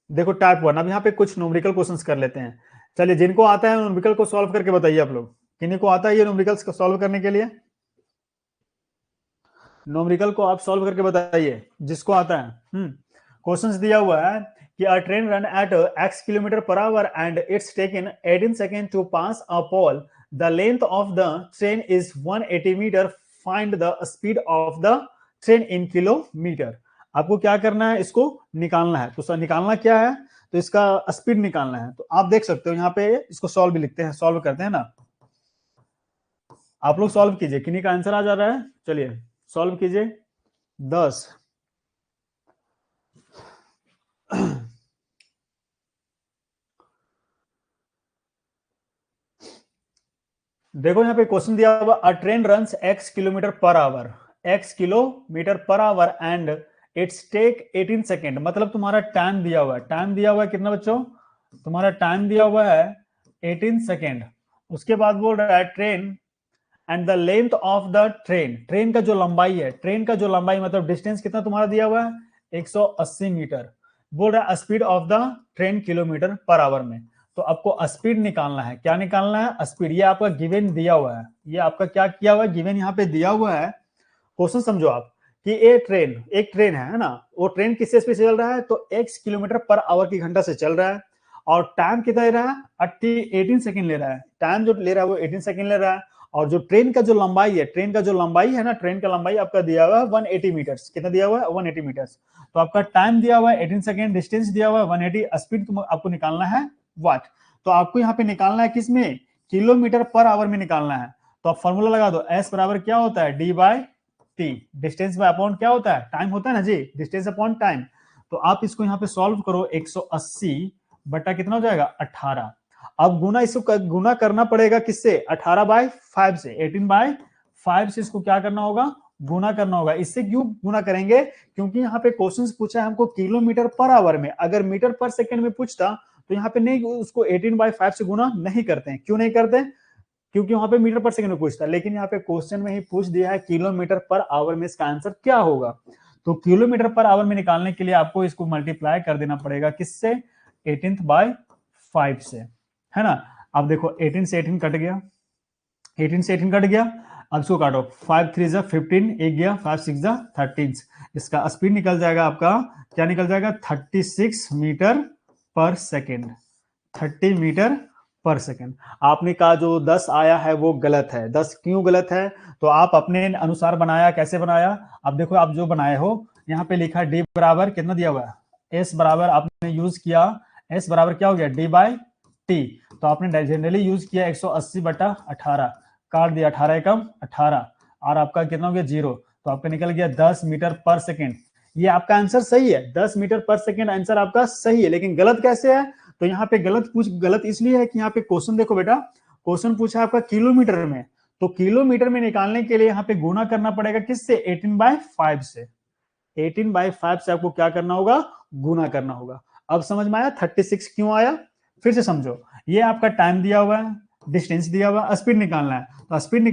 देखो टाइप 1, अब यहाँ पे कुछ न्यूमेरिकल क्वेश्चंस कर लेते हैं। चलिए, जिनको आता है न्यूमेरिकल को सॉल्व करके बताइए आप लोग, किन्हीं को आता है ये न्यूमेरिकल्स को सॉल्व करने के लिए? न्यूमेरिकल को आप सॉल्व करके बताइए जिसको आता है। क्वेश्चंस दिया हुआ है कि a train run at x kilometre per hour and it's taken 18 second to pass a pole, the length of the train is 180 metre, find the speed of the train in kilometre. आपको क्या करना है, इसको निकालना है। तो sir निकालना क्या है, तो इसका स्पीड निकालना है। तो आप देख सकते हो यहाँ पे, इसको सॉल्व भी लिखते हैं, सॉल्व करते हैं ना। आप लोग सॉल्व कीजिए, किन्हीं का आंसर आ जा रहा है, चलिए सॉल्व कीजिए। 10 देखो यहाँ पे क्वेश्चन दिया हुआ, a train runs x kilometre per hour, x kilometre per hour and it's take 18 second, मतलब तुम्हारा टाइम दिया हुआ है। टाइम दिया हुआ है कितना बच्चों, तुम्हारा टाइम दिया हुआ है 18 सेकेंड। उसके बाद बोल रहा है train and the length of the train, train का जो लंबाई है, ट्रेन का जो लंबाई मतलब डिस्टेंस कितना तुम्हारा दिया हुआ है 180 मीटर। बोल रहा है speed of the train kilometre per our में। तो आपको स्पीड निकालना है। क्या निकालना है, स्पीड। ये आपका गिवन दिया हुआ है, ये आपका क्या किया हुआ है, गिवन यहाँ पे दिया हुआ है। क्वेश्चन समझो आप कि एक ट्रेन है ना, वो ट्रेन किससे स्पीड से चल रहा है, तो x किलोमीटर पर आवर की घंटा से चल रहा है, और टाइम कितना ले रहा है 18 सेकंड ले रहा है। टाइम जो ले रहा है वो 18 सेकंड ले रहा है। और जो ट्रेन का जो लंबाई है, ट्रेन का जो लंबाई है ना, ट्रेन का लंबाई आपका दिया हुआ है 180 मीटर्स। कितना दिया हुआ है 180 मीटर्स। तो आपका टाइम दिया हुआ है 18 सेकंड, डिस्टेंस दिया हुआ है 180, स्पीड आपको निकालना है वाट। तो आपको यहाँ पे निकालना है किसमें, किलोमीटर पर आवर में निकालना है। तो आप फॉर्मूला लगा दो, एस बराबर क्या होता है, D by T, distance by upon क्या होता है, टाइम होता है ना जी, डिस्टेंस अपॉन टाइम। तो आप इसको यहाँ पे सॉल्व करो, 180 बटा कितना हो जाएगा 18। अब गुना, इसको गुना करना पड़ेगा किससे, 18/5 से, 18/5 से इसको क्या करना होगा, गुना करना होगा। इससे क्यों गुना करेंगे, क्योंकि यहाँ पे क्वेश्चन पूछा है हमको किलोमीटर पर आवर में। अगर मीटर पर सेकंड में पूछता तो यहाँ पे नहीं, उसको 18/5 से गुना नहीं करते हैं। क्यों नहीं करते, क्योंकि वहां पे मीटर पर सेकंड में पूछता, लेकिन यहाँ पे क्वेश्चन में ही पूछ दिया है किलोमीटर पर आवर में, इसका आंसर क्या होगा। तो किलोमीटर पर आवर में निकालने के लिए आपको इसको मल्टीप्लाई कर देना पड़ेगा किससे, 18/5 से, है ना। अब देखो 18 से 18 कट गया, 18 से 18 कट गया। अब इसको काटो, 5 3 जा 15, एक गया, 5 6 जा 13। इसका स्पीड निकल जाएगा आपका, क्या निकल जाएगा, 36 मीटर पर सेकेंड, 30 मीटर पर सेकेंड। आपने कहा जो 10 आया है वो गलत है। 10 क्यों गलत है, तो आप अपने अनुसार बनाया, कैसे बनाया। अब देखो आप जो बनाए हो, यहाँ पे लिखा डी बराबर कितना दिया हुआ है, एस बराबर आपने यूज किया, एस बराबर क्या हो गया, डी बाई टी। तो आपने जनरली यूज किया 180/18, काट दिया, 18 एकम 18, और आपका कितना हो गया 0। तो आपका निकल गया 10 मीटर पर सेकेंड। ये आपका आंसर सही है, 10 मीटर पर सेकेंड आंसर आपका सही है, लेकिन गलत कैसे है, तो यहाँ पे गलत इसलिए है कि यहाँ पे क्वेश्चन देखो बेटा, क्वेश्चन पूछा आपका किलोमीटर में। तो किलोमीटर में निकालने के लिए यहाँ पे गुना करना पड़ेगा किससे, 18/5 से। 18/5 से आपको क्या करना होगा, गुना करना होगा। अब समझ में आया 36 क्यों आया, फिर से समझो। ये आपका टाइम दिया हुआ है, डिस्टेंस दिया हुआ है, स्पीड निकालना है। तो स्पीड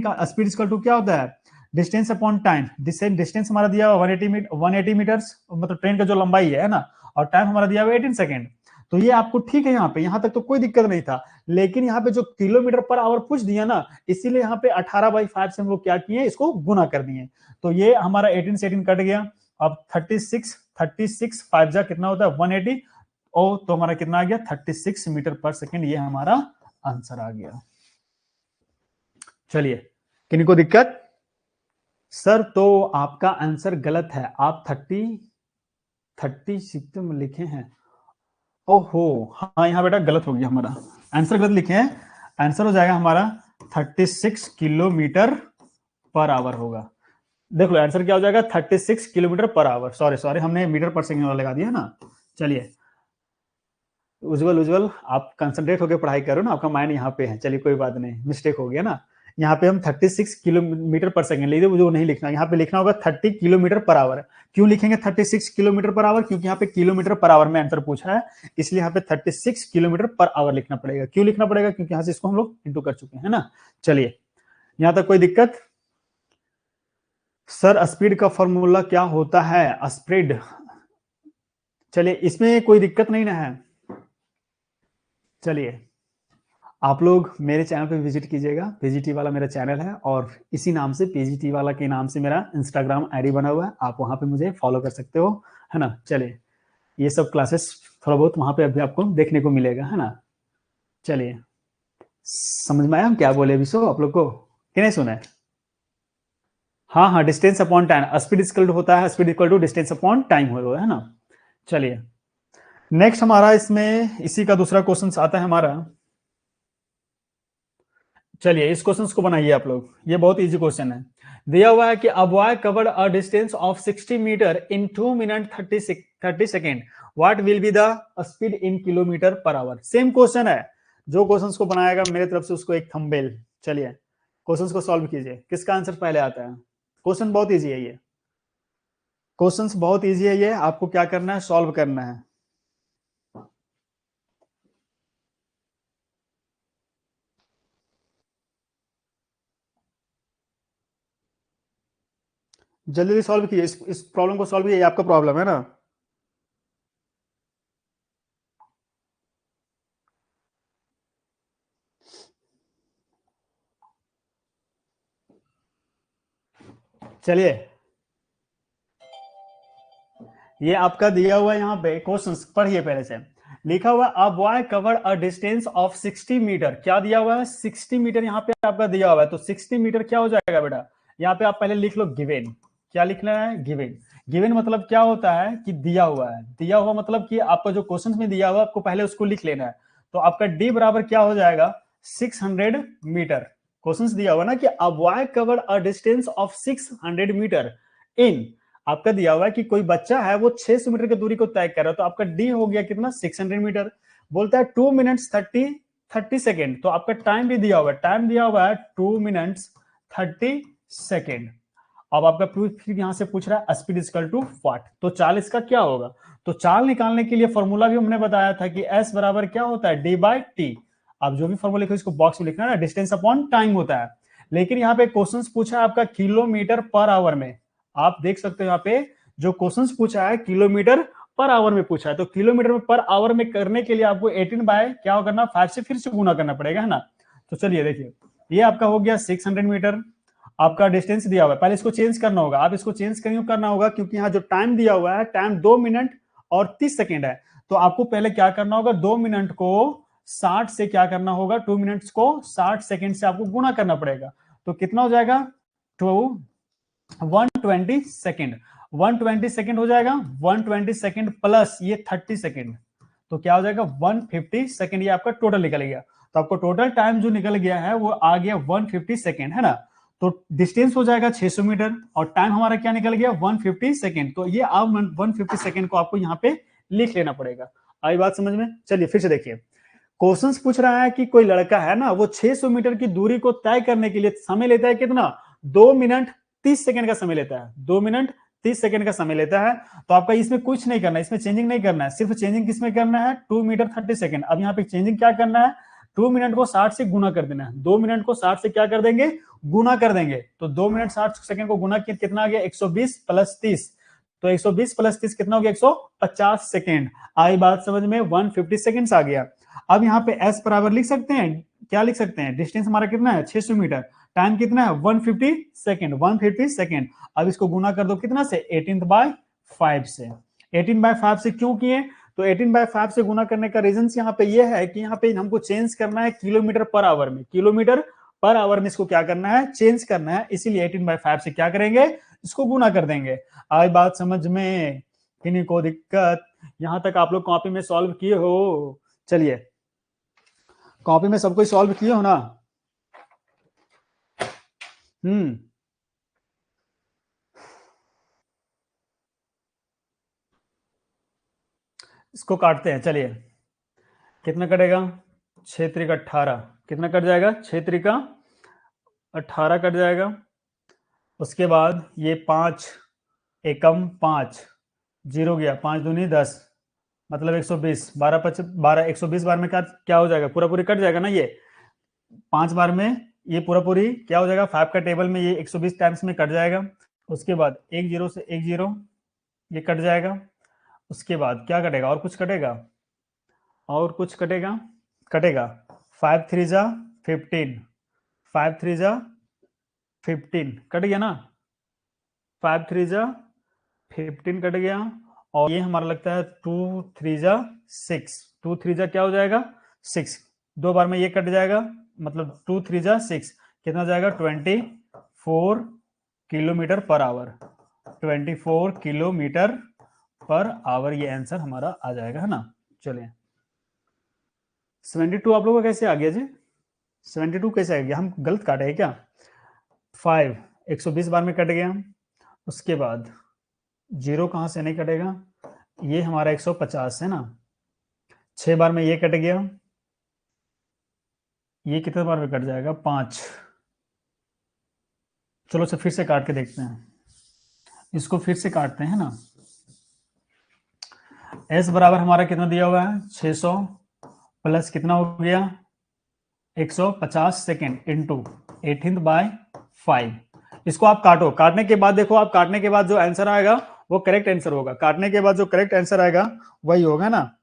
इक्वल टू क्या होता है, डिस्टेंस अपॉन टाइम। डिस्टेंस हमारा दिया हुआ 180 मीटर्स, मतलब ट्रेन का जो लंबाई है ना, और टाइम हमारा दिया हुआ 18 सेकेंड। तो ये आपको ठीक है, यहाँ तक तो कोई दिक्कत नहीं था। लेकिन यहाँ पे जो किलोमीटर पर आवर पूछ दिया ना, इसीलिए यहाँ पे 18/5 से हम लोग क्या किए, इसको गुना कर दिए। तो ये हमारा 18 से 18 कट गया। अब 36 5 जा कितना होता है 180, ओ तो हमारा कितना आ गया 36 मीटर पर सेकेंड। ये हमारा आंसर आ गया। चलिए, किन्हीं को दिक्कत, सर तो आपका आंसर गलत है, आप 30 में लिखे हैं। ओहो, हाँ यहाँ बेटा गलत हो गया, हमारा आंसर गलत लिखे हैं। आंसर हो जाएगा हमारा 36 किलोमीटर पर आवर होगा। देख लो आंसर क्या हो जाएगा, 36 किलोमीटर पर आवर। सॉरी हमने मीटर पर सेकंड वाला लगा दिया ना। चलिए, उज्जवल आप कंसंट्रेट होकर पढ़ाई करो ना, आपका माइंड यहाँ पे है। चलिए कोई बात नहीं, मिस्टेक हो गया ना। यहाँ पे हम 36 किलोमीटर पर सेकंड ले, वो नहीं लिखना, यहाँ पे लिखना होगा 30 किलोमीटर पर आवर। क्यों लिखेंगे 36 किलोमीटर पर आवर, क्योंकि यहाँ पे किलोमीटर पर आवर में आंसर पूछा है, इसलिए यहाँ पे 36 किलोमीटर पर आवर लिखना पड़ेगा। क्यों लिखना पड़ेगा, क्योंकि यहाँ से इसको हम लोग इंटू कर चुके हैं ना। चलिए, यहाँ तक कोई दिक्कत। सर स्पीड का फॉर्मूला क्या होता है, स्प्रेड, चलिए, इसमें कोई दिक्कत नहीं ना है। चलिए, आप लोग मेरे चैनल पे विजिट कीजिएगा, पीजीटी वाला मेरा चैनल है, और इसी नाम से पीजीटी वाला के नाम से मेरा इंस्टाग्राम आईडी बना हुआ है, आप वहां पे मुझे फॉलो कर सकते हो, है ना। चलिए, ये सब क्लासेस थोड़ा बहुत वहां पे अभी आपको देखने को मिलेगा, है ना। चलिए, समझ में आया हम क्या बोले अभी सो आप लोग को, कि नहीं सुना है? हाँ हाँ, distance upon time, speed equal to होता है, speed equal to distance upon time हो, है ना। चलिए, नेक्स्ट हमारा इसमें इसी का दूसरा क्वेश्चन आता है हमारा। चलिए, इस क्वेश्चन को बनाइए आप लोग, ये बहुत इजी क्वेश्चन है। दिया हुआ है कि a boy covered a distance of 60 metre in 2 minute 30 second, what will be the speed in kilometre per hour. Same question है, जो क्वेश्चन को बनाएगा मेरे तरफ से उसको एक थंबनेल। चलिए, क्वेश्चन को सॉल्व कीजिए, किसका आंसर पहले आता है। क्वेश्चन बहुत ईजी है ये, क्वेश्चंस बहुत इजी है ये, आपको क्या करना है, सॉल्व करना है। जल्दी जल्दी सॉल्व कीजिए, इस प्रॉब्लम को सॉल्व कीजिए, आपका प्रॉब्लम है ना। चलिए, ये आपका दिया हुआ है यहाँ पे क्वेश्चन, पढ़िए पहले से। लिखा हुआ a boy cover a distance of 60 metre, क्या दिया हुआ है, 60 मीटर यहाँ पे आपका दिया हुआ है। तो 60 मीटर क्या हो जाएगा बेटा, यहाँ पे आप पहले लिख लो गिवन। क्या लिखना है, गिवन। गिवन मतलब क्या होता है कि दिया हुआ है, दिया हुआ मतलब कि आपका जो क्वेश्चन में दिया हुआ आपको पहले उसको लिख लेना है। तो आपका डी बराबर क्या हो जाएगा, 600 मीटर। क्वेश्चन दिया हुआ ना कि a boy cover a distance of 600 meter in, आपका दिया हुआ है कि कोई बच्चा है वो 600 मीटर की दूरी को तय कर रहा है, तो आपका डी हो गया कितना, 600 मीटर। बोलता है 2 मिनट्स 30 सेकेंड, तो आपका टाइम भी दिया हुआ है, टाइम दिया हुआ है 2 मिनट्स 30 सेकेंड। अब आपका फिर यहां से पूछ रहा है स्पीड इक्वल टू व्हाट, तो चाल इसका क्या होगा। तो चाल निकालने के लिए फॉर्मूला भी हमने बताया था कि एस बराबर क्या होता है, डी बाई टी। अब जो भी फॉर्मूला लिखो इसको बॉक्स में लिखना है ना, डिस्टेंस अपॉन टाइम होता है। लेकिन यहाँ पे क्वेश्चन पूछा है आपका किलोमीटर पर आवर में। आप देख सकते हो यहाँ पे जो क्वेश्चन पूछा है किलोमीटर पर आवर में पूछा है, तो किलोमीटर में पर आवर में करने के लिए आपको 18 बाय क्या करना, 5 से फिर से गुना करना पड़ेगा, है ना। तो चलिए देखिए, ये आपका हो गया 600 मीटर, आपका डिस्टेंस दिया हुआ है। पहले इसको चेंज करना होगा, आप इसको चेंज क्यों करना होगा, क्योंकि यहाँ जो टाइम दिया हुआ है, टाइम 2 मिनट और 30 सेकेंड है। तो आपको पहले क्या करना होगा, 2 मिनट को 60 से क्या करना होगा, 2 मिनट्स को 60 सेकेंड से आपको गुना करना पड़ेगा। तो कितना हो जाएगा, टू 120 सेकेंड, 120 सेकेंड हो जाएगा, 120 सेकेंड प्लस ये 30 सेकेंड, तो क्या हो जाएगा 150 सेकेंड, ये आपका टोटल निकल गया। तो आपको टोटल टाइम जो निकल गया है वो आ गया 150 सेकेंड, है ना। तो डिस्टेंस हो जाएगा 600 मीटर और टाइम हमारा क्या निकल गया 150 सेकेंड। तो ये आप 150 सेकेंड को आपको यहाँ पे लिख लेना पड़ेगा। आई बात समझ में। चलिए फिर से देखिए, क्वेश्चन पूछ रहा है कि कोई लड़का है ना, वो 600 मीटर की दूरी को तय करने के लिए समय लेता है कितना, 2 मिनट 30 सेकेंड का समय लेता है, 2 मिनट 30 सेकेंड का समय लेता है। तो आपका इसमें कुछ नहीं करना है, इसमें चेंजिंग नहीं करना है, सिर्फ चेंजिंग किसमें करना है, 2 मीटर 30 सेकेंड। अब यहाँ पे चेंजिंग क्या करना है, 2 मिनट को 60 से गुना कर देना है, 2 मिनट को 60 से क्या कर देंगे, गुना कर देंगे। तो 2 मिनट 60 सेकेंड को गुना किया कितना आ गया, 120 प्लस 30। तो 120 प्लस 30 कितना हो गया, 150 सेकेंड। आई बात समझ में, 150 सेकेंड्स आ गया। अब यहाँ पे एस बराबर लिख सकते हैं, क्या लिख सकते हैं, डिस्टेंस हमारा कितना है 600 मीटर, टाइम कितना है 150 सेकेंड, 150 सेकेंड। अब इसको गुना कर दो कितना से, 18/5 से। 18/5 से क्यों किए, तो 18/5 से गुना करने का रीजन यहाँ पे ये है कि यहाँ पे हमको चेंज करना है किलोमीटर पर आवर में, किलोमीटर पर आवर में इसको क्या करना है, चेंज करना है, इसीलिए 18/5 से क्या करेंगे, इसको गुना कर देंगे। आई बात समझ में, किन्हीं को दिक्कत, यहां तक आप लोग कॉपी में सॉल्व किए हो। चलिए, कॉपी में सब कुछ सॉल्व किए हो ना। हम्म, इसको काटते हैं। चलिए, कितना कटेगा, 6×3=18, कितना कट जाएगा, 6×3=18 कट जाएगा। उसके बाद ये 5 एकम 5, जीरो गया, 5×2=10, मतलब 120, 120 बार में क्या हो जाएगा, पूरा पूरी कट जाएगा ना ये, 5 बार में ये पूरा पूरी क्या हो जाएगा, 5 का टेबल में ये 120 टाइम्स में कट जाएगा। उसके बाद एक जीरो से एक जीरो ये कट जाएगा, उसके बाद क्या कटेगा, और कुछ कटेगा, और कुछ कटेगा, कटेगा 5 3 जा 15, 5 3 जा 15 कट गया ना, 5 3 जा 15 कट गया। और ये हमारा लगता है 2 3 जा 6, 2 3 जा क्या हो जाएगा 6, दो बार में ये कट जाएगा, मतलब 2 3 जा 6 कितना जाएगा 24 kilometre per our, 24 kilometre per our ये आंसर हमारा आ जाएगा, है ना। चलिए 72 आप लोगों का कैसे आ गया जी, 72 कैसे आ गया, हम गलत काटे हैं क्या, 5 120 बार में कट गया। उसके बाद जीरो कहां से नहीं कटेगा, ये हमारा 150 है ना, 6 बार में ये कट गया, ये कितने बार में कट जाएगा 5। चलो से फिर से काट के देखते हैं, इसको फिर से काटते हैं ना। एस बराबर हमारा कितना दिया हुआ है 600 प्लस कितना हो गया 150 सेकेंड इंटू 18/5। इसको आप काटो, काटने के बाद देखो, आप काटने के बाद जो आंसर आएगा वो करेक्ट आंसर होगा, काटने के बाद जो करेक्ट आंसर आएगा वही होगा ना।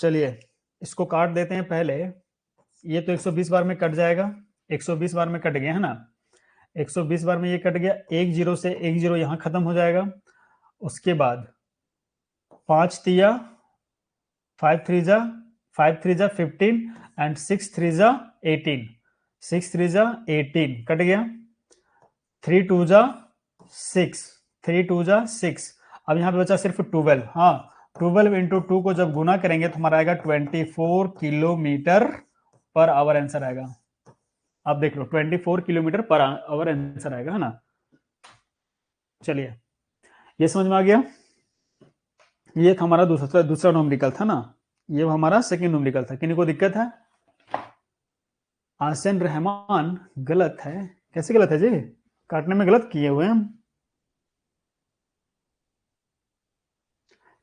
चलिए इसको काट देते हैं पहले, ये तो 120 बार में कट जाएगा, 120 बार में कट गया है ना, 120 बार में ये कट गया, एक जीरो से एक जीरो यहां खत्म हो जाएगा। उसके बाद 5 तिया 5 3 जा 15 एंड 6 3 जा 18, 6 3 जा 18 कट गया, 3 2 जा 6, 3 2 जा 6। अब यहाँ पे बचा सिर्फ 12, हाँ 12 इंटू 2 को जब गुना करेंगे तो हमारा आएगा 24 किलोमीटर पर आवर आंसर आएगा। आप देख लो 24 किलोमीटर पर आवर आंसर आएगा, है ना। चलिए ये समझ में आ गया, ये था हमारा दूसरा नोमरिकल था ना, ये हमारा सेकंड नोमरिकल था। किन्हीं को दिक्कत है, आसिन रहमान गलत है, कैसे गलत है जी, काटने में गलत किए हुए हम।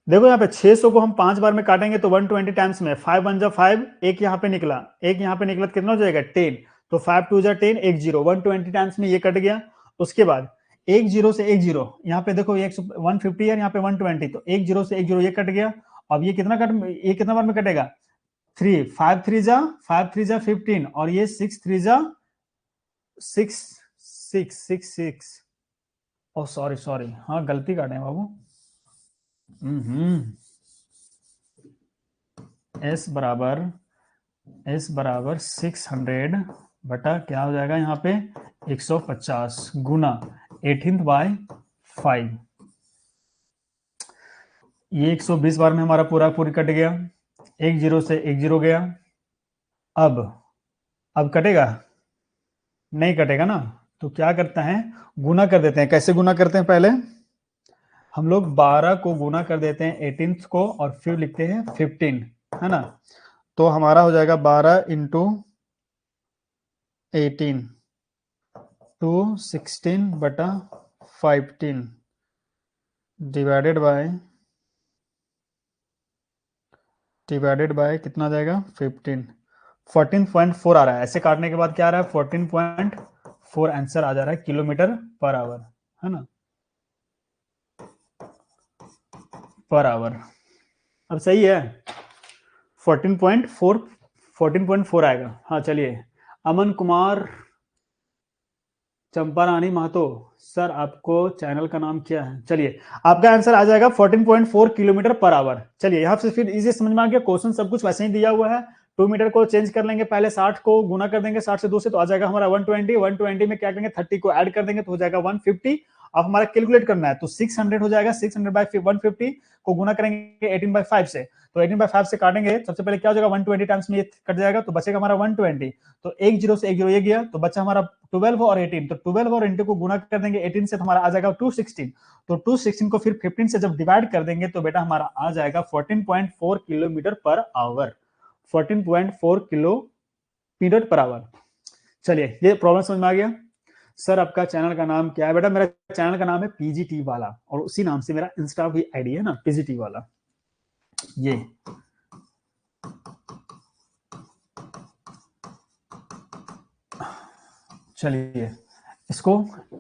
देखो यहाँ पे 600 को हम 5 बार में काटेंगे तो 120 टाइम्स में 5 1 जा 5, एक यहाँ पे निकला, एक यहाँ पे निकला, कितना हो जाएगा 10, तो 5 2 जा 10, एक जीरो, 120 टाइम्स में ये कट गया। उसके बाद एक जीरो से एक जीरो, यहाँ पे देखो ये 150 है, यहाँ पे 120, तो एक जीरो से एक जीरो ये कट गया। अब ये कितना बार में कटेगा 3, 5 3 जा 15 और ये 6 3 जा 6 6 6 6, ओ सॉरी सॉरी, हाँ गलती काटे हैं बाबू। एस बराबर 600 बटा क्या हो जाएगा यहाँ पे 150 गुना 18/5। ये 120 बार में हमारा पूरी कट गया, एक जीरो से एक जीरो गया। अब कटेगा नहीं, कटेगा ना, तो क्या करता है गुना कर देते हैं। कैसे गुना करते हैं, पहले हम लोग 12 को गुना कर देते हैं 18 को और फिर लिखते हैं 15, है ना। तो हमारा हो जाएगा 12 इंटू 18 टू 16 बटा 15 डिवाइडेड बाय कितना आ जाएगा 15, 14.4 आ रहा है। ऐसे काटने के बाद क्या आ रहा है 14.4 आंसर आ जा रहा है किलोमीटर पर आवर, है ना, पर आवर। अब सही है 14.4, 14.4 आएगा। हाँ चलिए अमन कुमार चंपा रानी महतो, सर आपको चैनल का नाम क्या है। चलिए आपका आंसर आ जाएगा 14.4 किलोमीटर पर आवर। चलिए यहाँ से फिर इजी समझ में आ गया, क्वेश्चन सब कुछ वैसे ही दिया हुआ है। 2 मीटर को चेंज कर लेंगे, पहले 60 को गुना कर देंगे 60 से 2 से, तो आ जाएगा हमारा 120, 120 में क्या करेंगे 30 को ऐड कर देंगे तो हो जाएगा 150। अब हमारा कैलकुलेट करना है तो 600 हो जाएगा, 600 बाय 150 को गुना करेंगे 18/5 से, तो 18/5 से काटेंगे, सबसे पहले क्या हो जाएगा 120 टाइम्स में ये कट जाएगा तो बचेगा हमारा 120, तो एक जीरो से एक जीरो ये गया तो बचा हमारा 12 और 18, तो 12 और इंटू को गुना कर देंगे 18 से तो हमारा आ जाएगा 216, तो 216 को फिर 15 से जब डिवाइड कर देंगे तो बेटा हमारा आ जाएगा 14.4 kilometre per our, 14.4 kilometre per our. चलिए ये प्रॉब्लम समझ में आ गया। सर आपका चैनल का नाम क्या है, बेटा मेरा चैनल का नाम है पीजीटी वाला और उसी नाम से मेरा इंस्टा भी आईडी है ना पीजीटी वाला। ये चलिए इसको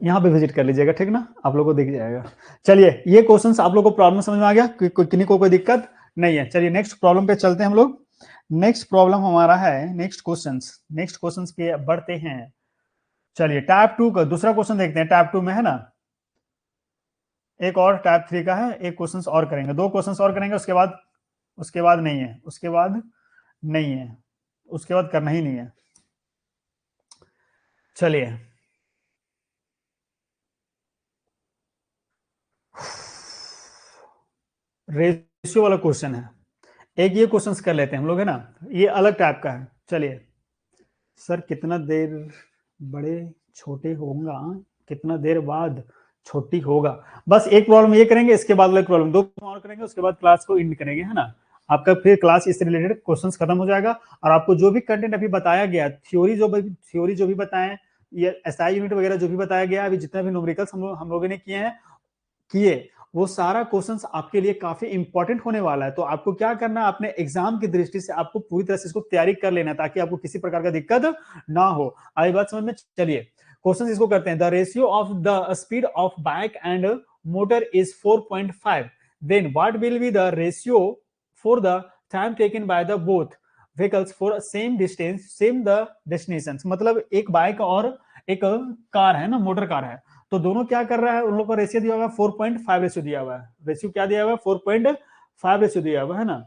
यहाँ पे विजिट कर लीजिएगा, ठीक ना, आप लोगों को दिख जाएगा। चलिए ये क्वेश्चंस आप लोगों को प्रॉब्लम समझ में आ गया, किन्हीं को कोई दिक्कत नहीं है। चलिए नेक्स्ट प्रॉब्लम पे चलते हैं हम लोग। नेक्स्ट प्रॉब्लम हमारा है, नेक्स्ट क्वेश्चंस पे बढ़ते हैं। चलिए टाइप 2 का दूसरा क्वेश्चन देखते हैं, टाइप 2 में है ना, एक और टाइप 3 का है, एक क्वेश्चन और करेंगे, 2 क्वेश्चन और करेंगे, उसके बाद नहीं है, उसके बाद नहीं है, उसके बाद करना ही नहीं है। चलिए रेशियो वाला क्वेश्चन है, एक ये क्वेश्चंस कर लेते हैं हम लोग, है ना, ये अलग टाइप का है। चलिए सर कितना देर बड़े छोटे होगा, कितना देर बाद छोटी होगा, बस एक प्रॉब्लम ये करेंगे, इसके बाद अलग प्रॉब्लम 2 और करेंगे, उसके बाद क्लास को एंड करेंगे, है ना। आपका फिर क्लास इससे रिलेटेड क्वेश्चंस खत्म हो जाएगा, और आपको जो भी कंटेंट अभी बताया गया, थ्योरी जो भी बताएं, ये एसआई यूनिट वगैरह जो भी बताया गया, अभी जितना भी न्यूमेरिकल्स हम लोगों ने किए, वो सारा क्वेश्चंस आपके लिए काफी इंपॉर्टेंट होने वाला है। तो आपको क्या करना है, अपने एग्जाम की दृष्टि से आपको पूरी तरह से इसको तैयारी कर लेना, ताकि आपको किसी प्रकार का दिक्कत ना हो। आई बात समझ में? चलिए क्वेश्चन इसको करते हैं। The ratio of the speed of bike and motor is 4.5, then what will be the ratio for the time taken by the both vehicles for same distance same the destinations. मतलब एक bike और एक car है ना, motor car है, तो दोनों क्या कर रहा है, उन लोगों का रेशियो दिया हुआ है 4.5 रेशियो दिया हुआ है, रेशियो क्या दिया हुआ है 4.5 रेशियो दिया हुआ है ना।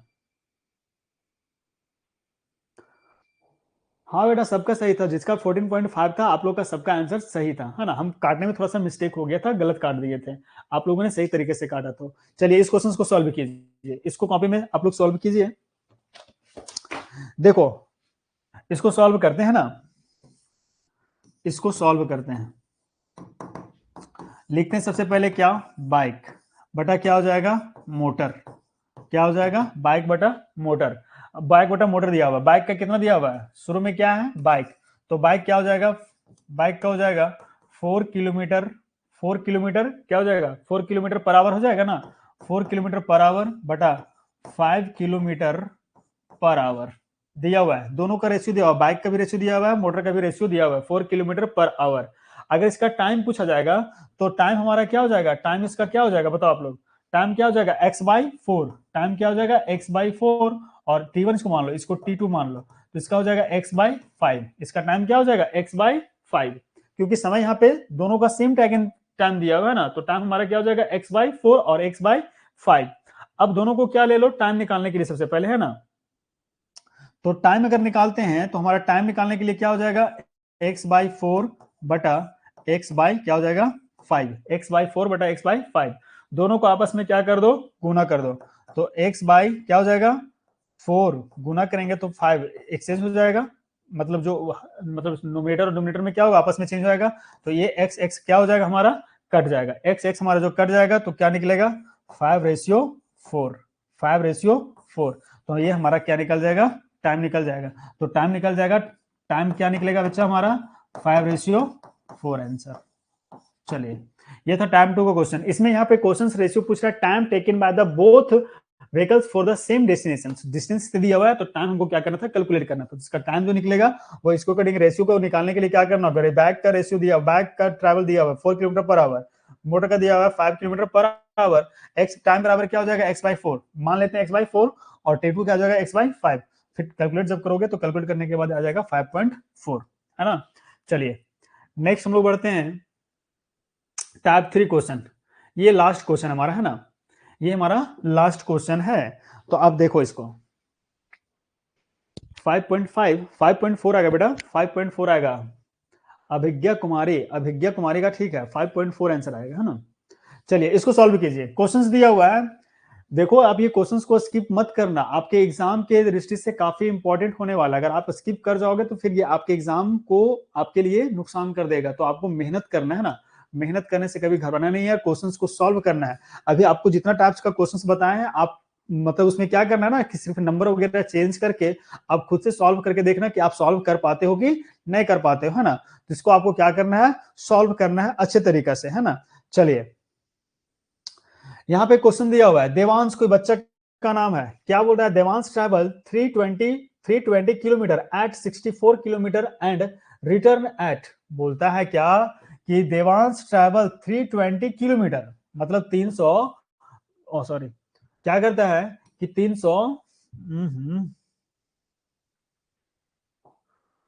हाँ बेटा सबका सही था, जिसका 14.5 था आप लोग का सबका आंसर सही था, है ना। हम काटने में थोड़ा सा मिस्टेक हो गया था, गलत काट दिए थे, आप लोगों ने सही तरीके से काटा। तो चलिए इस क्वेश्चन को सॉल्व कीजिए, इसको कॉपी में आप लोग सॉल्व कीजिए। देखो इसको सॉल्व करते हैं ना, इसको सॉल्व करते हैं, लिखते हैं सबसे पहले क्या, बाइक बटा क्या हो जाएगा मोटर, क्या हो जाएगा बाइक बटा मोटर। बाइक बटा मोटर दिया हुआ, बाइक का कितना दिया हुआ है, शुरू में क्या है बाइक, तो बाइक क्या हो जाएगा, बाइक का हो जाएगा 4 किलोमीटर, 4 किलोमीटर क्या हो जाएगा 4 किलोमीटर पर आवर हो जाएगा ना, 4 किलोमीटर पर आवर बटा 5 किलोमीटर पर आवर दिया हुआ है। दोनों का रेशियो दिया हुआ है, बाइक का भी रेशियो दिया हुआ है, मोटर का भी रेशियो दिया हुआ है, 4 किलोमीटर पर आवर। अगर इसका टाइम पूछा जाएगा तो टाइम हमारा क्या हो जाएगा, टाइम इसका क्या हो जाएगा बताओ आप लोग, टाइम क्या हो जाएगा x/4, टाइम क्या हो जाएगा x/4, और t1 इसको मान लो, इसको t2 मान लो, तो इसका हो जाएगा x/5, इसका टाइम क्या हो जाएगा x/5, क्योंकि समय यहाँ पे दोनों का सेम टाइम दिया हुआ है ना, तो टाइम हमारा क्या हो जाएगा x/4 और x/5। अब दोनों को क्या ले लो टाइम निकालने के लिए सबसे पहले, है ना, तो टाइम अगर निकालते हैं तो हमारा टाइम निकालने के लिए क्या हो जाएगा x/4 बटा x/ क्या हो जाएगा 5, x/4 बटा x/5, दोनों को आपस में क्या कर दो गुना कर दो, तो x/क्या हो जाएगा 4 गुना करेंगे तो 5 एक्सचेंज हो जाएगा, मतलब जो मतलब नोमिनेटर और डिनोमिनेटर में क्या होगा आपस में चेंज हो जाएगा, तो ये x क्या हो जाएगा हमारा कट जाएगा, x हमारा जो कट जाएगा तो क्या निकलेगा 5/4, 5/4, तो ये हमारा क्या निकल जाएगा टाइम निकल जाएगा, तो टाइम निकल जाएगा, टाइम क्या निकलेगा बच्चा हमारा 5/4 आंसर। चलिए ये था टाइम 2 का क्वेश्चन। इसमें यहाँ पे क्वेश्चन रेशियो पूछ रहा है time taken by the both vehicles for the same destination, distance दिया हुआ है तो टाइम हमको क्या करना था कैलकुलेट करना था, इसका टाइम जो निकलेगा वो इसको करेंगे, रेशियो को निकालने के लिए क्या करना होगा, बैक का रेशियो दिया, बैक का ट्रैवल दिया हुआ है 4 किलोमीटर पर आवर, मोटर का दिया हुआ है 5 kilometre per our, x time बराबर क्या हो जाएगा x/4, मान लेते हैं x/4, और टेटू क्या हो जाएगा x/5, फिर कैलकुलेट जब करोगे तो कैलकुलेट करने के बाद आ जाएगा 5.4, है ना। चलिए नेक्स्ट हम लोग बढ़ते हैं टाइप 3 क्वेश्चन, ये लास्ट क्वेश्चन हमारा है ना, ये हमारा लास्ट क्वेश्चन है। तो अब देखो इसको 5.5 5.4 आएगा बेटा, 5.4 आएगा, अभिज्ञा कुमारी का ठीक है 5.4 आंसर आएगा, है ना। चलिए इसको सॉल्व कीजिए, क्वेश्चंस दिया हुआ है, देखो आप ये क्वेश्चंस को स्किप मत करना, आपके एग्जाम के दृष्टि से काफी इंपॉर्टेंट होने वाला है, अगर आप स्किप कर जाओगे तो फिर ये आपके एग्जाम को आपके लिए नुकसान कर देगा, तो आपको मेहनत करना है ना, मेहनत करने से कभी घबराना नहीं है, क्वेश्चंस को सॉल्व करना है। अभी आपको जितना टाइप्स का क्वेश्चंस बताए हैं आप मतलब उसमें क्या करना है ना कि सिर्फ नंबर वगैरह चेंज करके आप खुद से सॉल्व करके देखना कि आप सॉल्व कर पाते हो कि नहीं कर पाते हो, है ना। तो इसको आपको क्या करना है सॉल्व करना है अच्छे तरीके से, है ना। चलिए यहाँ पे क्वेश्चन दिया हुआ है, देवांश कोई बच्चा का नाम है, क्या बोल रहा है, Devansh travel 320 kilometre at 64 kilometre and return at, बोलता है क्या कि देवांश ट्रैवल 320 किलोमीटर, मतलब 300, सॉरी, क्या करता है कि 300,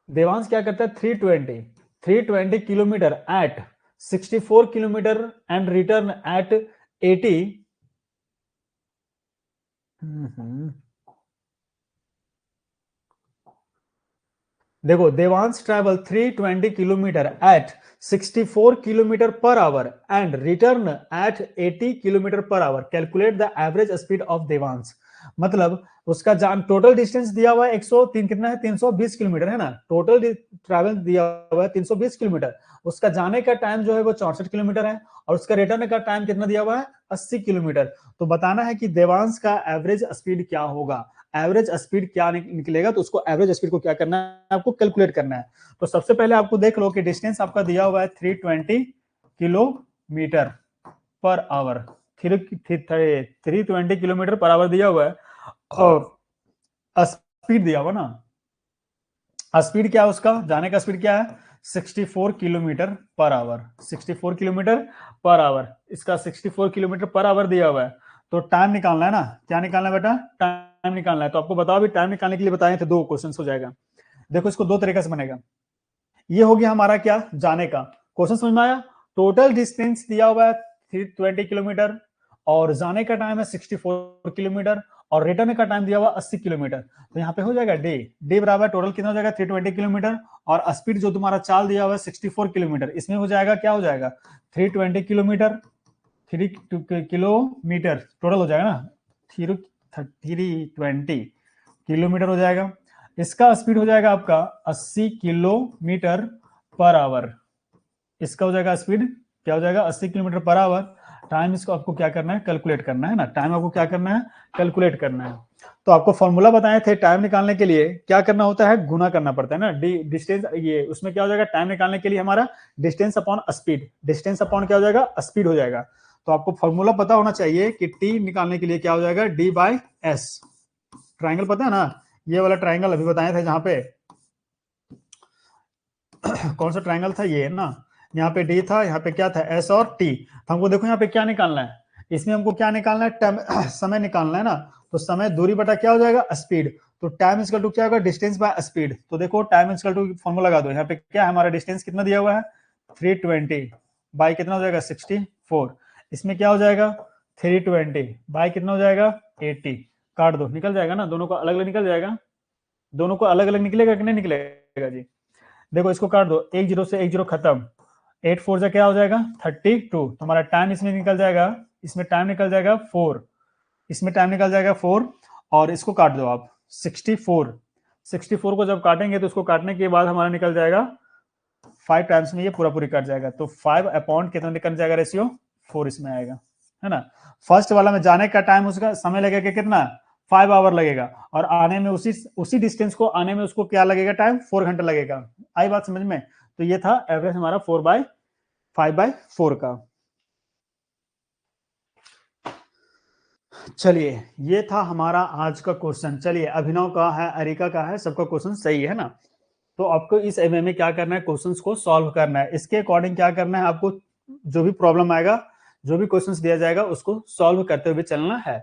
देवांश क्या करता है 320 kilometre at 64 kilometre and return at 80। देखो, Devansh travel 320 kilometre at 64 kilometre per hour and return at 80 kilometre per hour. Calculate the average speed of Devansh. मतलब उसका टोटल डिस्टेंस दिया हुआ है 103, कितना है 320 किलोमीटर है ना, टोटल ट्रैवल दिया हुआ है 320 किलोमीटर। उसका जाने का टाइम जो है वो 64 किलोमीटर है और उसका रिटर्न का टाइम कितना दिया हुआ है 80 किलोमीटर। तो बताना है कि देवांश का एवरेज स्पीड क्या होगा। एवरेज स्पीड क्या निकलेगा, तो उसको एवरेज स्पीड को क्या करना है, आपको कैलकुलेट करना है। तो सबसे पहले आपको देख लो कि डिस्टेंस आपका दिया हुआ है 320 kilometre per our, 320 kilometre per our दिया हुआ है और स्पीड दिया हुआ ना, स्पीड क्या है उसका, जाने का स्पीड क्या है 64 kilometre per our, 64 kilometre per our. इसका 64 किलोमीटर पर आवर दिया हुआ है। तो टाइम निकालना है ना, क्या निकालना है बेटा, टाइम निकालना है। तो आपको बताओ भी, टाइम निकालने के लिए बताए थे, दो क्वेश्चन हो जाएगा। देखो इसको दो तरीके से बनेगा। ये हो गया हमारा क्या, जाने का क्वेश्चन समझ में आया। टोटल डिस्टेंस दिया हुआ है 320 किलोमीटर और जाने का टाइम है 64 किलोमीटर और रिटर्न का टाइम दिया हुआ 80 किलोमीटर। तो यहाँ पे हो जाएगा डी, डी बराबर टोटल कितना हो जाएगा 320 किलोमीटर और स्पीड जो तुम्हारा चाल दिया हुआ है 64 किलोमीटर, इसमें हो जाएगा क्या हो जाएगा 320 किलोमीटर, 3 किलोमीटर टोटल हो जाएगा ना, 320 किलोमीटर हो जाएगा। इसका स्पीड हो जाएगा आपका 80 किलोमीटर पर आवर। इसका हो जाएगा स्पीड क्या हो जाएगा 80 किलोमीटर पर आवर। टाइम इसको आपको क्या करना है, कैलकुलेट करना है ना, टाइम आपको क्या करना है, कैलकुलेट करना है। तो आपको फॉर्मूला बताए थे टाइम निकालने के लिए क्या करना होता है, गुना करना पड़ता है ना, डिस्टेंस, ये उसमें क्या हो जाएगा टाइम निकालने के लिए हमारा distance upon speed, distance upon क्या हो जाएगा स्पीड हो जाएगा। तो आपको फॉर्मूला पता होना चाहिए कि टी निकालने के लिए क्या हो जाएगा डी बाई एस। ट्राइंगल पता है ना, ये वाला ट्राइंगल अभी बताए थे जहां पे कौन सा ट्राइंगल था ये ना, यहाँ पे डी था, यहाँ पे क्या था एस और टी। तो हमको देखो यहाँ पे क्या निकालना है, इसमें हमको क्या निकालना है, समय निकालना है ना। तो समय दूरी बटा क्या हो जाएगा स्पीड। तो टाइम इजकल टू क्या होगा डिस्टेंस बाय स्पीड। तो देखो टाइम इजकल टू फॉर्मूला लगा दो, यहाँ पे क्या है हमारा डिस्टेंस कितना दिया हुआ है 320 बाई कितना हो जाएगा 64। इसमें क्या हो जाएगा 320 बाई कितना हो जाएगा 80। काट दो, निकल जाएगा ना, दोनों को अलग अलग निकल जाएगा, दोनों को अलग अलग निकलेगा कि नहीं निकलेगा जी। देखो इसको काट दो, एक जीरो से एक जीरो खत्म, 8 4 से क्या हो जाएगा 32। तुम्हारा टाइम इसमें निकल जाएगा, इसमें टाइम निकल जाएगा 4, इसमें टाइम निकल जाएगा 4 और इसको काट दो आप 64। 64 को जब काटेंगे तो उसको काटने के बाद हमारा निकल जाएगा 5 टाइम्स में ये पूरा पूरी कट जाएगा। तो 5 अपॉन कितना निकल जाएगा रेशियो 4 इसमें आएगा, है ना। फर्स्ट वाला में जाने का टाइम उसका समय लगेगा कितना 5 आवर लगेगा और आने में उसी डिस्टेंस को आने में उसको क्या लगेगा टाइम 4 घंटा लगेगा। आई बात समझ में। तो ये था एवरेज हमारा 4/5/4 का। चलिए ये था हमारा आज का क्वेश्चन। चलिए अभिनव का है, अरिका का है, सबका क्वेश्चन सही है ना। तो आपको इस एमए में क्या करना है, क्वेश्चंस को सॉल्व करना है। इसके अकॉर्डिंग क्या करना है आपको, जो भी प्रॉब्लम आएगा, जो भी क्वेश्चंस दिया जाएगा उसको सॉल्व करते हुए चलना है।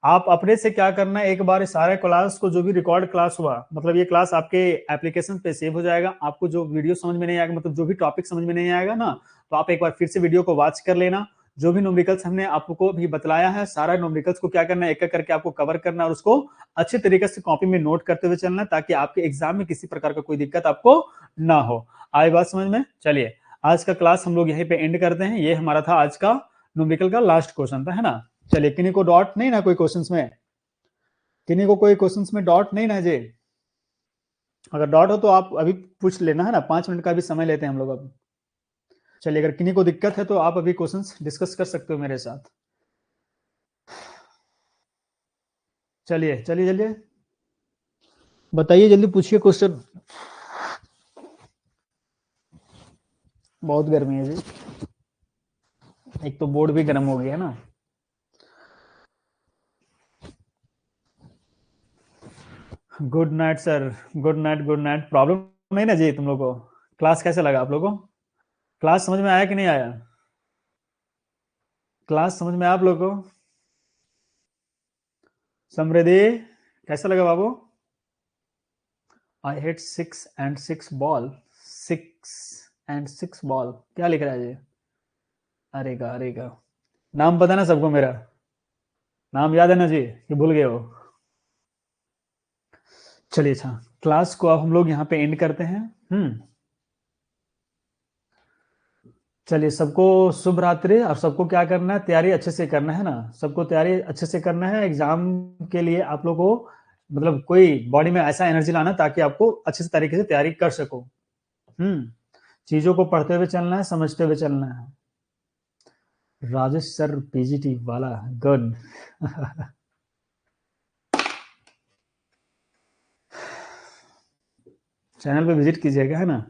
आप अपने से क्या करना है, एक बार सारे क्लास को, जो भी रिकॉर्ड क्लास हुआ, मतलब ये क्लास आपके एप्लीकेशन पे सेव हो जाएगा। आपको जो वीडियो समझ में नहीं आएगा, मतलब जो भी टॉपिक समझ में नहीं आएगा ना, तो आप एक बार फिर से वीडियो को वॉच कर लेना। जो भी न्यूमेरिकल्स हमने आपको भी बतलाया है, सारा न्यूमेरिकल्स को क्या करना है, एक एक करके आपको कवर करना है और उसको अच्छे तरीके से कॉपी में नोट करते हुए चलना, ताकि आपके एग्जाम में किसी प्रकार का कोई दिक्कत आपको ना हो। आई बात समझ में। चलिए आज का क्लास हम लोग यहीं पे एंड करते हैं। ये हमारा था आज का न्यूमेरिकल का लास्ट क्वेश्चन था, है ना। चलिए किन्हीं को डॉट नहीं ना कोई क्वेश्चंस में, किन्हीं को कोई क्वेश्चंस में डॉट नहीं ना जी। अगर डॉट हो तो आप अभी पूछ लेना, है ना, 5 मिनट का भी समय लेते हैं हम लोग अब। चलिए अगर किन्हीं को दिक्कत है तो आप अभी क्वेश्चंस डिस्कस कर सकते हो मेरे साथ। चलिए चलिए जल्दी बताइए, जल्दी पूछिए क्वेश्चन। बहुत गर्मी है जी, एक तो बोर्ड भी गर्म हो गया है ना। Good night sir, good night good night. Problem नहीं ना जी तुम लोग को, क्लास कैसे लगा आप लोगों को, क्लास समझ में आया कि नहीं आया? क्लास समझ में आया आप लोग को? समृद्धि कैसा लगा बाबू? आई हिट 6 बॉल, 6 बॉल, क्या लिख रहा है ये? अरे का नाम पता ना सबको मेरा? नाम याद है ना जी कि भूल गए हो? चलिए अच्छा, क्लास को अब हम लोग यहाँ पे एंड करते हैं। चलिए, सबको शुभ रात्रि। और सबको क्या करना है, तैयारी अच्छे से करना है ना? सबको तैयारी अच्छे से करना है एग्जाम के लिए। आप लोग को मतलब कोई बॉडी में ऐसा एनर्जी लाना ताकि आपको अच्छे से तरीके से तैयारी कर सको। चीजों को पढ़ते हुए चलना है, समझते हुए चलना है। राजेश सर पीजीटी वाला, गुड। चैनल पे विजिट कीजिएगा, है ना?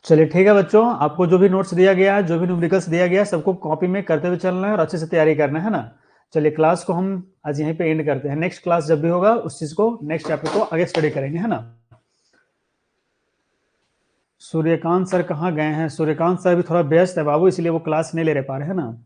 चलिए ठीक है बच्चों, आपको जो भी नोट्स दिया गया है, जो भी न्यूमेरिकल्स दिया गया है, सबको कॉपी में करते हुए चलना है और अच्छे से तैयारी करना है ना? चलिए, क्लास को हम आज यहीं पे एंड करते हैं। नेक्स्ट क्लास जब भी होगा उस चीज को, नेक्स्ट चैप्टर को आगे स्टडी करेंगे, है ना? सूर्यकांत सर कहाँ गए हैं? सूर्यकांत सर भी थोड़ा व्यस्त है बाबू, इसलिए वो क्लास नहीं ले पा रहे हैं ना।